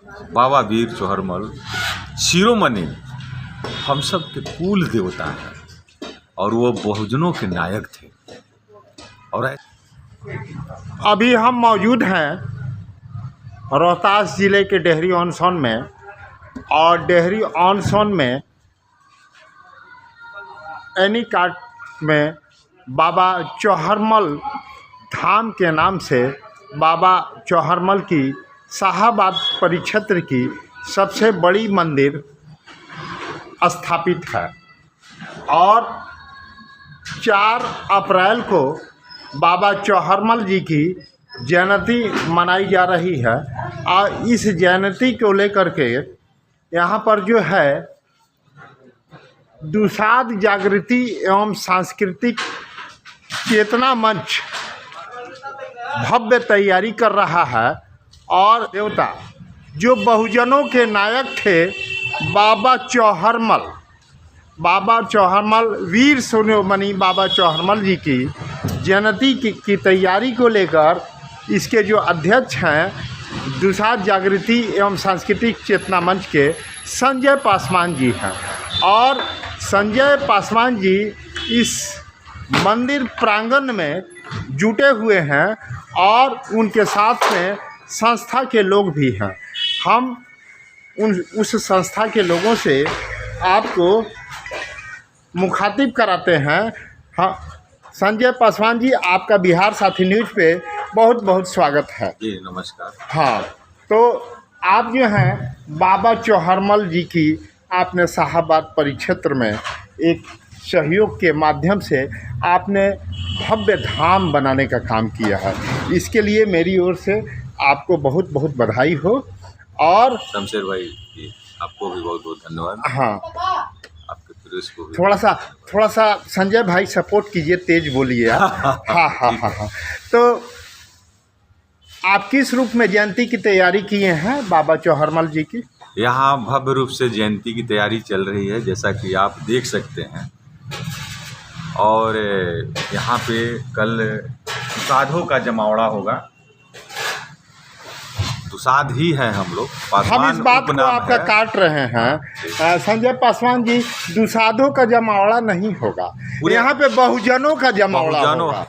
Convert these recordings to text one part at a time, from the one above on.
बाबा वीर चौहरमल शिरोमणि हम सब के कुल देवता हैं और वो बहुजनों के नायक थे। और अभी हम मौजूद हैं रोहतास ज़िले के डेहरी ऑन सोन में, और डेहरी ऑन सोन में एनीकट में बाबा चौहरमल धाम के नाम से बाबा चौहरमल की शाहाबाद परिक्षेत्र की सबसे बड़ी मंदिर स्थापित है। और 4 अप्रैल को बाबा चौहरमल जी की जयंती मनाई जा रही है। और इस जयंती को लेकर के यहाँ पर जो है दुसाध जागृति एवं सांस्कृतिक चेतना मंच भव्य तैयारी कर रहा है। और देवता जो बहुजनों के नायक थे बाबा चौहरमल वीर शिरोमणि बाबा चौहरमल जी की जयंती की तैयारी को लेकर इसके जो अध्यक्ष हैं दुसाध जागृति एवं सांस्कृतिक चेतना मंच के संजय पासवान जी हैं। और संजय पासवान जी इस मंदिर प्रांगण में जुटे हुए हैं और उनके साथ में संस्था के लोग भी हैं। हम उस संस्था के लोगों से आपको मुखातिब कराते हैं। हाँ, संजय पासवान जी, आपका बिहार साथी न्यूज़ पे बहुत बहुत स्वागत है जी, नमस्कार। हाँ, तो आप जो हैं बाबा चौहरमल जी की आपने शाहाबाद परिक्षेत्र में एक सहयोग के माध्यम से आपने भव्य धाम बनाने का काम किया है। इसके लिए मेरी ओर से आपको बहुत बहुत बधाई हो। और शमशेर भाई जी, आपको भी बहुत बहुत धन्यवाद। हाँ, आपके प्रेस को भी थोड़ा सा संजय भाई सपोर्ट कीजिए, तेज बोलिए आप। हाँ। तो आप किस रूप में जयंती की तैयारी किए हैं बाबा चौहरमल जी की? यहाँ भव्य रूप से जयंती की तैयारी चल रही है, जैसा कि आप देख सकते हैं। और यहाँ पे कल दुसाधों का जमावड़ा होगा। दुसाध ही है हम लोग। हम इस बात को आपका काट रहे हैं संजय पासवान जी, दुसाधों का जमावड़ा नहीं होगा, यहाँ पे बहुजनों का जमावड़ा होगा।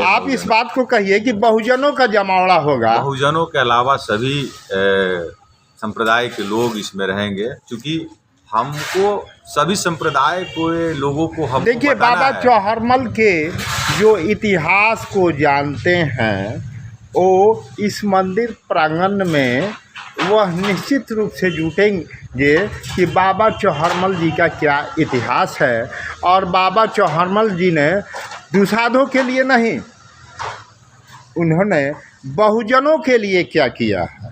आप इस बात को कहिए कि बहुजनों का जमावड़ा होगा। बहुजनों के अलावा सभी संप्रदाय के लोग इसमें रहेंगे, क्योंकि हमको सभी संप्रदाय को लोगों को हम देखिए, बाबा चौहरमल के जो इतिहास को जानते हैं वो इस मंदिर प्रांगण में वह निश्चित रूप से जुटेंगे कि बाबा चौहरमल जी का क्या इतिहास है। और बाबा चौहरमल जी ने दुसाधों के लिए नहीं, उन्होंने बहुजनों के लिए क्या किया है।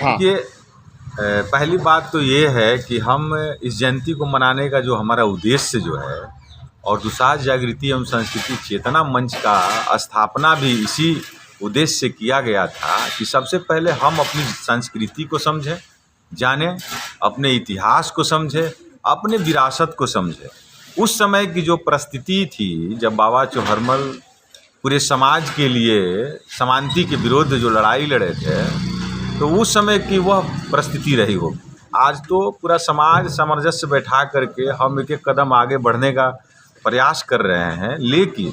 हाँ, ये पहली बात तो ये है कि हम इस जयंती को मनाने का जो हमारा उद्देश्य जो है, और दुसाध जागृति एवं संस्कृति चेतना मंच का स्थापना भी इसी उद्देश्य से किया गया था कि सबसे पहले हम अपनी संस्कृति को समझें, जानें, अपने इतिहास को समझें, अपने विरासत को समझें। उस समय की जो परिस्थिति थी जब बाबा चौहरमल पूरे समाज के लिए समानती के विरुद्ध जो लड़ाई लड़े थे, तो उस समय की वह परिस्थिति रही होगी। आज तो पूरा समाज सामंजस्य बैठा करके हम एक एक कदम आगे बढ़ने का प्रयास कर रहे हैं। लेकिन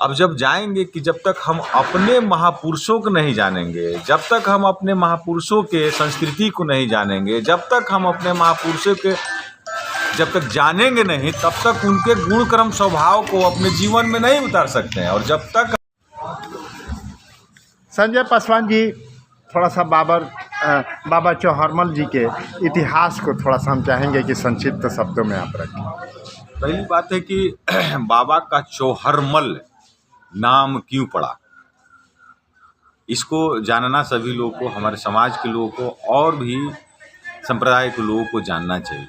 अब जब जाएंगे कि जब तक हम अपने महापुरुषों को नहीं जानेंगे, जब तक हम अपने महापुरुषों के संस्कृति को नहीं जानेंगे, जब तक हम अपने महापुरुषों के जब तक जानेंगे नहीं, तब तक उनके गुण कर्म स्वभाव को अपने जीवन में नहीं उतार सकते हैं। और जब तक संजय पासवान जी, थोड़ा सा बाबा चौहरमल जी के इतिहास को थोड़ा सा हम चाहेंगे कि संक्षिप्त शब्दों में आप रखें। पहली बात है कि बाबा का चौहरमल नाम क्यों पड़ा, इसको जानना सभी लोगों को, हमारे समाज के लोगों को और भी संप्रदाय के लोगों को जानना चाहिए।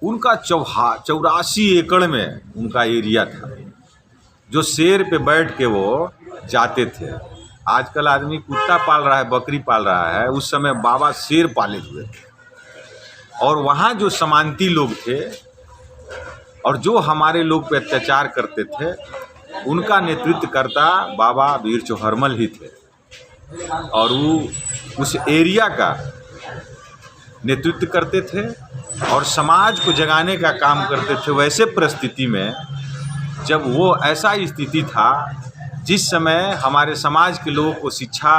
उनका 84 एकड़ में उनका एरिया था, जो शेर पे बैठ के वो जाते थे। आजकल आदमी कुत्ता पाल रहा है, बकरी पाल रहा है, उस समय बाबा शेर पाले हुए थे। और वहाँ जो समांती लोग थे और जो हमारे लोग पे अत्याचार करते थे, उनका नेतृत्व करता बाबा वीर चौहरमल ही थे। और वो उस एरिया का नेतृत्व करते थे और समाज को जगाने का काम करते थे। वैसे परिस्थिति में जब वो ऐसा स्थिति था जिस समय हमारे समाज के लोगों को शिक्षा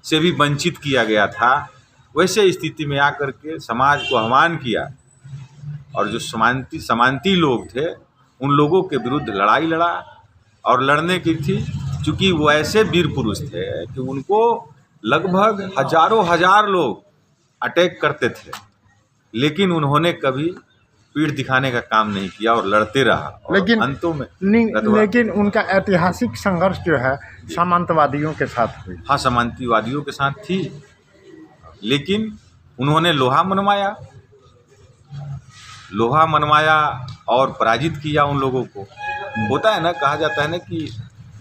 से भी वंचित किया गया था, वैसे स्थिति में आकर के समाज को आह्वान किया और जो समांती लोग थे उन लोगों के विरुद्ध लड़ाई लड़ा। और लड़ने की थी क्योंकि वो ऐसे वीर पुरुष थे कि उनको लगभग हजारों हजार लोग अटैक करते थे, लेकिन उन्होंने कभी पीठ दिखाने का काम नहीं किया और लड़ते रहा। लेकिन अंतों में लेकिन उनका ऐतिहासिक संघर्ष जो है सामंतवादियों के साथ हुई। हाँ, सामंतवादियों के साथ थी, लेकिन उन्होंने लोहा मनवाया और पराजित किया उन लोगों को। होता है ना, कहा जाता है ना कि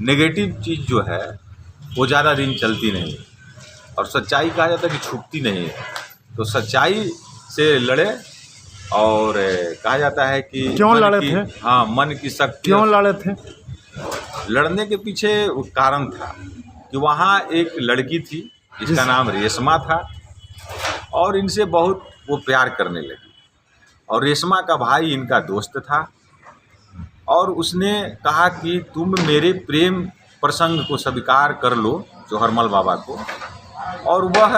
नेगेटिव चीज़ जो है वो ज़्यादा दिन चलती नहीं और सच्चाई कहा जाता है कि छुपती नहीं है। तो सच्चाई से लड़े और कहा जाता है कि क्यों लड़े थे? हाँ, मन की शक्ति। क्यों लड़े थे? लड़ने के पीछे वो कारण था कि वहाँ एक लड़की थी जिसका नाम रेशमा था और इनसे बहुत वो प्यार करने लगी। और रेशमा का भाई इनका दोस्त था और उसने कहा कि तुम मेरे प्रेम प्रसंग को स्वीकार कर लो, चौहरमल बाबा को। और वह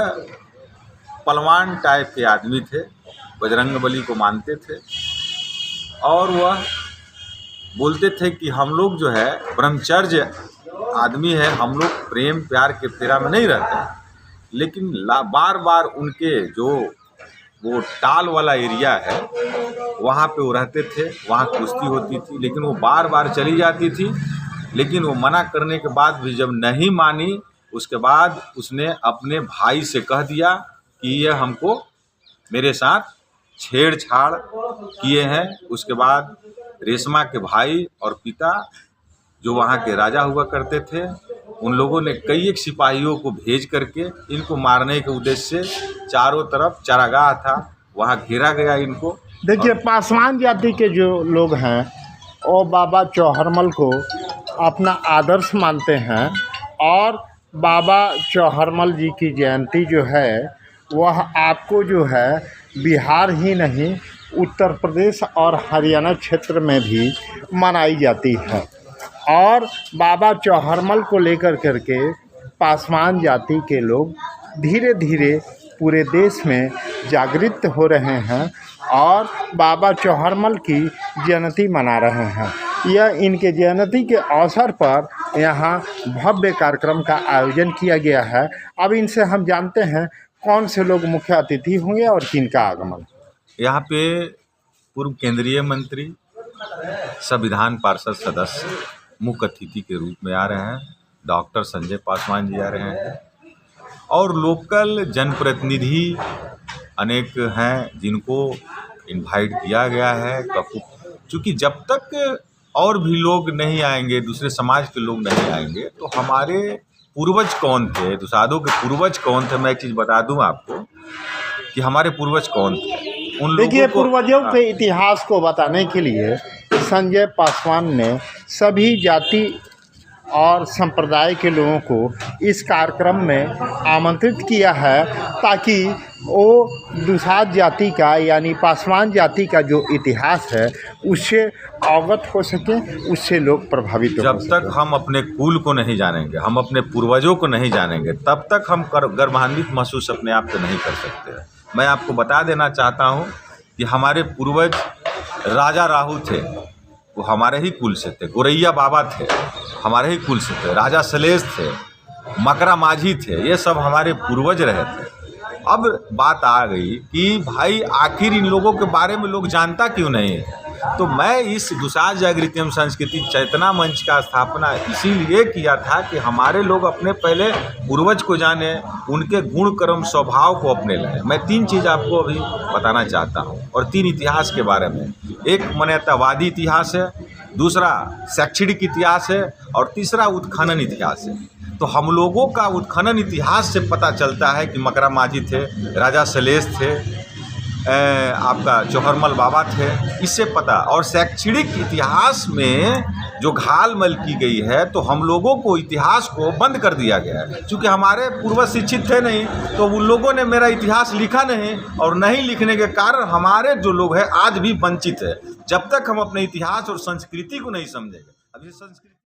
पलवान टाइप के आदमी थे, बजरंगबली को मानते थे और वह बोलते थे कि हम लोग जो है ब्रह्मचर्य आदमी है, हम लोग प्रेम प्यार के फेरा में नहीं रहते हैं। लेकिन बार बार उनके जो वो टाल वाला एरिया है वहाँ पे वो रहते थे, वहाँ कुश्ती होती थी, लेकिन वो बार बार चली जाती थी। लेकिन वो मना करने के बाद भी जब नहीं मानी, उसके बाद उसने अपने भाई से कह दिया कि ये हमको मेरे साथ छेड़छाड़ किए हैं। उसके बाद रेशमा के भाई और पिता जो वहाँ के राजा हुआ करते थे, उन लोगों ने कई एक सिपाहियों को भेज करके इनको मारने के उद्देश्य से चारों तरफ चारागाह था वहाँ घेरा गया इनको। देखिए, पासवान जाति के जो लोग हैं वो बाबा चौहरमल को अपना आदर्श मानते हैं और बाबा चौहरमल जी की जयंती जो है वह आपको जो है बिहार ही नहीं उत्तर प्रदेश और हरियाणा क्षेत्र में भी मनाई जाती है। और बाबा चौहरमल को लेकर करके पासवान जाति के लोग धीरे धीरे पूरे देश में जागृत हो रहे हैं और बाबा चौहरमल की जयंती मना रहे हैं। यह इनके जयंती के अवसर पर यहाँ भव्य कार्यक्रम का आयोजन किया गया है। अब इनसे हम जानते हैं कौन से लोग मुख्य अतिथि होंगे और किनका आगमन। यहाँ पे पूर्व केंद्रीय मंत्री, संविधान पार्षद सदस्य मुख्य अतिथि के रूप में आ रहे हैं। डॉक्टर संजय पासवान जी आ रहे हैं और लोकल जनप्रतिनिधि अनेक हैं जिनको इनवाइट किया गया है। क्योंकि जब तक और भी लोग नहीं आएंगे, दूसरे समाज के लोग नहीं आएंगे, तो हमारे पूर्वज कौन थे, दुसाधों के पूर्वज कौन थे। मैं एक चीज़ बता दूं आपको कि हमारे पूर्वज कौन थे। उन देखिए, पूर्वजों के इतिहास को बताने के लिए संजय पासवान ने सभी जाति और संप्रदाय के लोगों को इस कार्यक्रम में आमंत्रित किया है ताकि वो दुसाध जाति का यानी पासवान जाति का जो इतिहास है उससे अवगत हो सके, उससे लोग प्रभावित हो जब तक हम अपने कुल को नहीं जानेंगे, हम अपने पूर्वजों को नहीं जानेंगे, तब तक हम गर्वान्वित महसूस अपने आप से नहीं कर सकते। मैं आपको बता देना चाहता हूँ कि हमारे पूर्वज राजा राहु थे, वो हमारे ही कुल से थे। गोरैया बाबा थे, हमारे ही कुल से थे। राजा सलेश थे, मकरा माझी थे, ये सब हमारे पूर्वज रहे थे। अब बात आ गई कि भाई आखिर इन लोगों के बारे में लोग जानता क्यों नहीं है। तो मैं इस दुसाध जागृति एवं संस्कृति चेतना मंच का स्थापना इसीलिए किया था कि हमारे लोग अपने पहले पूर्वज को जाने, उनके गुण कर्म स्वभाव को अपने लाए। मैं 3 चीज़ आपको अभी बताना चाहता हूँ और 3 इतिहास के बारे में। एक मान्यतावादी इतिहास है, दूसरा शैक्षणिक इतिहास है और तीसरा उत्खनन इतिहास है। तो हम लोगों का उत्खनन इतिहास से पता चलता है कि मकरा माझी थे, राजा सलेश थे, आपका चौहरमल बाबा थे, इससे पता। और शैक्षणिक इतिहास में जो घालमल की गई है, तो हम लोगों को इतिहास को बंद कर दिया गया है। चूँकि हमारे पूर्वज शिक्षित थे नहीं, तो उन लोगों ने मेरा इतिहास लिखा नहीं, और नहीं लिखने के कारण हमारे जो लोग हैं आज भी वंचित है। जब तक हम अपने इतिहास और संस्कृति को नहीं समझेंगे, अब ये संस्कृति